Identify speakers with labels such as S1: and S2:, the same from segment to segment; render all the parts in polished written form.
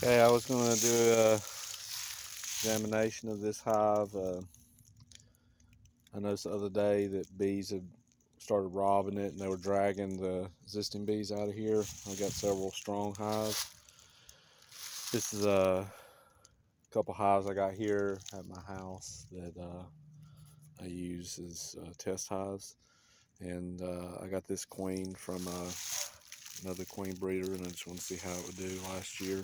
S1: Okay, I was going to do a examination of this hive. I noticed the other day that bees had started robbing it and they were dragging the existing bees out of here. I got several strong hives. This is a couple hives I got here at my house that I use as test hives. And I got this queen from another queen breeder, and I just want to see how it would do last year.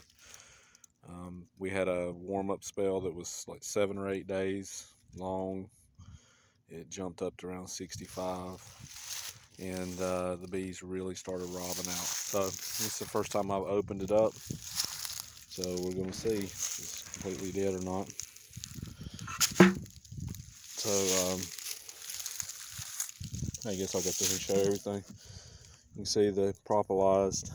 S1: We had a warm-up spell that was like 7 or 8 days long. It jumped up to around 65, and the bees really started robbing out. So this is the first time I've opened it up, so we're going to see if it's completely dead or not. So I guess I'll get through and show everything. You can see the propolised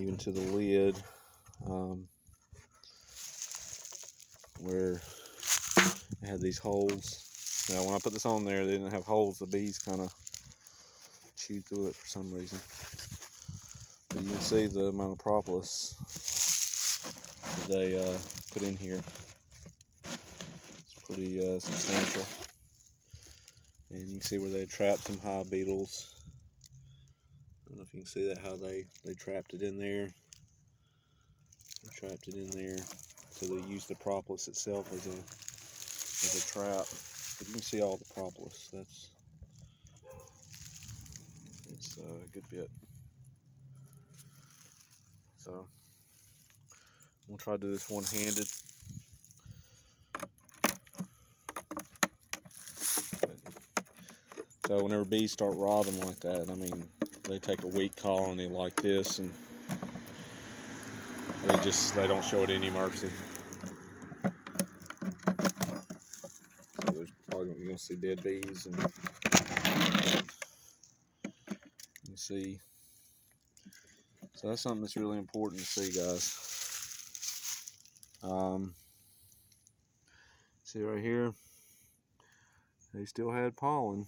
S1: even to the lid, where it had these holes. Now when I put this on there, they didn't have holes. The bees kind of chewed through it for some reason. But you can see the amount of propolis that they put in here. It's pretty substantial. And you can see where they trapped some hive beetles. I don't know if you can see that, how they trapped it in there. They trapped it in there. So they used the propolis itself as a trap. But you can see all the propolis. It's a good bit. So I'm gonna try to do this one-handed. So whenever bees start robbing like that, I mean, they take a weak colony like this and they don't show it any mercy. So there's probably you're gonna see dead bees, and you can see. So that's something that's really important to see, guys. See right here, they still had pollen.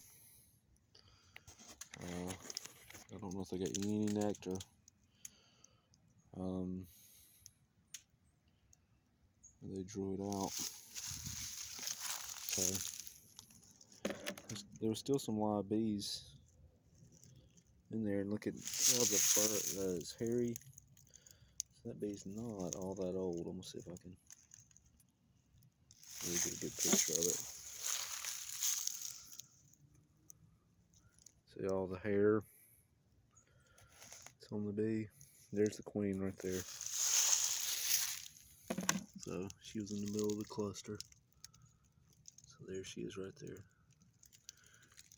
S1: I don't know if they got any nectar. They drew it out. So there was still some live bees in there, and look at all the fur. It's hairy. So that bee's not all that old. I'm gonna see if I can really get a good picture of it. See all the hair that's on the bee. There's the queen right there. So she was in the middle of the cluster. So there she is right there.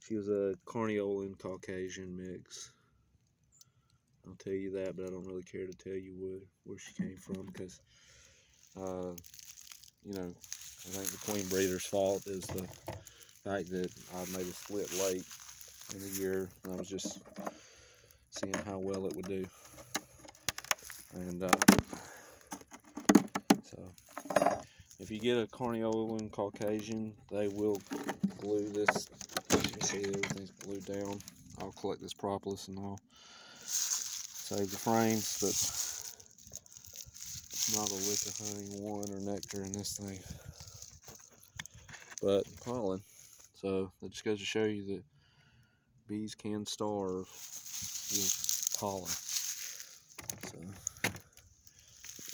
S1: She was a carniolan Caucasian mix. I'll tell you that, but I don't really care to tell you where she came from, because you know, I think the queen breeder's fault is the fact that I made a split late in the year, and I was just seeing how well it would do. And so if you get a carniolan Caucasian, they will glue this. As you can see, everything's glued down. I'll collect this propolis and I'll save the frames, but not a lick of honey, one, or nectar in this thing, but pollen. So that just goes to show you that bees can starve with pollen. So,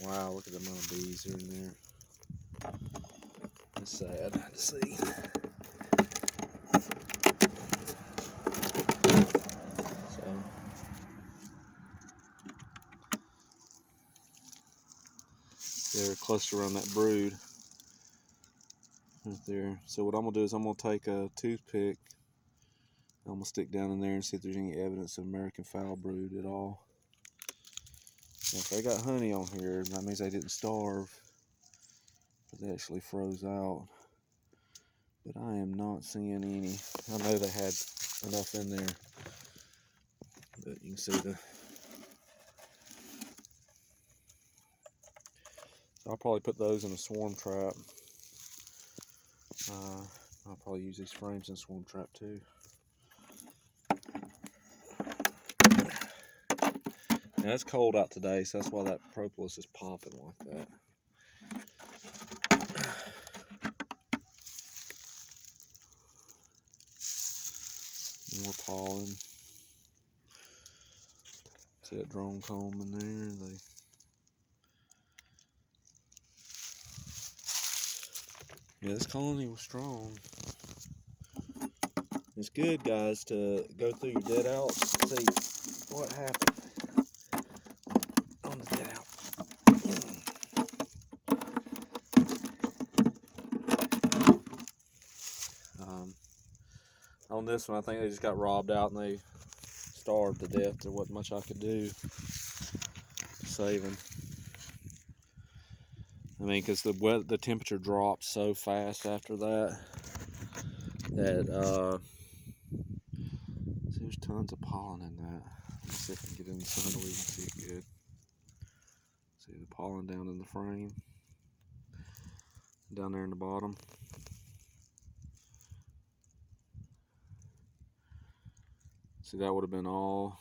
S1: wow, look at the amount of bees that are in there. It's sad to see. So, they're clustered around that brood right there. So what I'm gonna do is I'm gonna take a toothpick, I'm gonna stick down in there and see if there's any evidence of American foul brood at all. Now, if they got honey on here, that means they didn't starve, but they actually froze out. But I am not seeing any. I know they had enough in there, but you can see the. So I'll probably put those in a swarm trap. I'll probably use these frames in a swarm trap too. Now it's cold out today, so that's why that propolis is popping like that. More pollen. See that drone comb in there? Yeah, this colony was strong. It's good, guys, to go through your dead outs, see what happened on the dead out. On this one, I think they just got robbed out and they starved to death. There wasn't much I could do to save them. I mean, because the temperature dropped so fast after that see, there's tons of pollen in that. Let's see if I can get in the sun so we can see it good. See the pollen down in the frame, down there in the bottom. See, that would have been all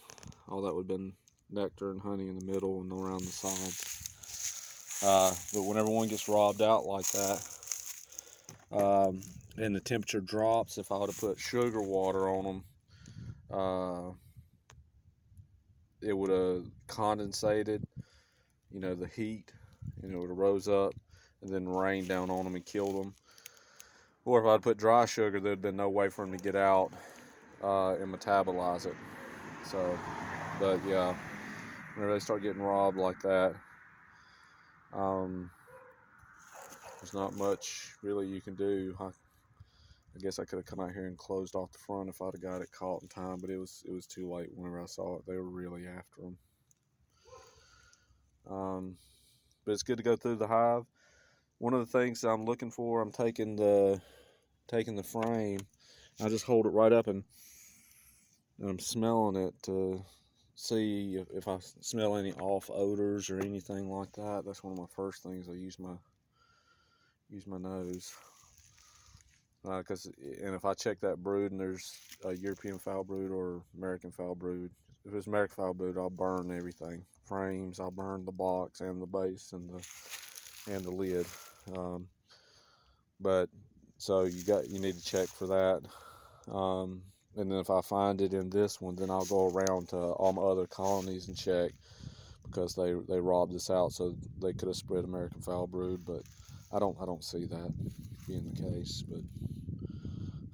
S1: that would have been nectar and honey in the middle and around the sides. But whenever one gets robbed out like that, and the temperature drops, if I would have put sugar water on them, it would have condensated, the heat, and it would have rose up and then rained down on them and killed them. Or if I'd put dry sugar, there'd been no way for them to get out and metabolize it. So, but yeah, whenever they start getting robbed like that, there's not much really you can do. I guess I could have come out here and closed off the front if I'd have got it caught in time, but it was too late whenever I saw it. They were really after them. But it's good to go through the hive. One of the things I'm looking for, I'm taking the frame. I just hold it right up and I'm smelling it to see if I smell any off odors or anything like that. That's one of my first things. I use my nose. And if I check that brood and there's a European foul brood or American foul brood, if it's American foul brood, I'll burn everything. Frames, I'll burn the box and the base and the lid. But so you need to check for that. And then if I find it in this one, then I'll go around to all my other colonies and check, because they robbed this out, so they could have spread American foul brood, but I don't see that being the case. But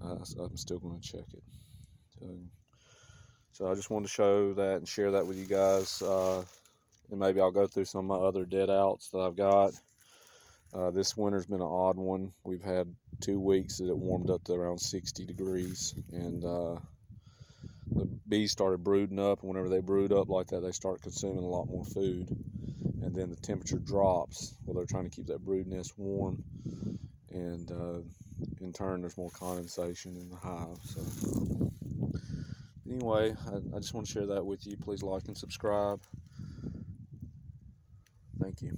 S1: I'm still going to check it. So I just wanted to show that and share that with you guys. And maybe I'll go through some of my other dead outs that I've got. This winter's been an odd one. We've had 2 weeks that it warmed up to around 60 degrees, and the bees started brooding up, and whenever they brood up like that, they start consuming a lot more food, and then the temperature drops. Well, they're trying to keep that brood nest warm, and in turn there's more condensation in the hive. So anyway, I just want to share that with you. Please like and subscribe. Thank you.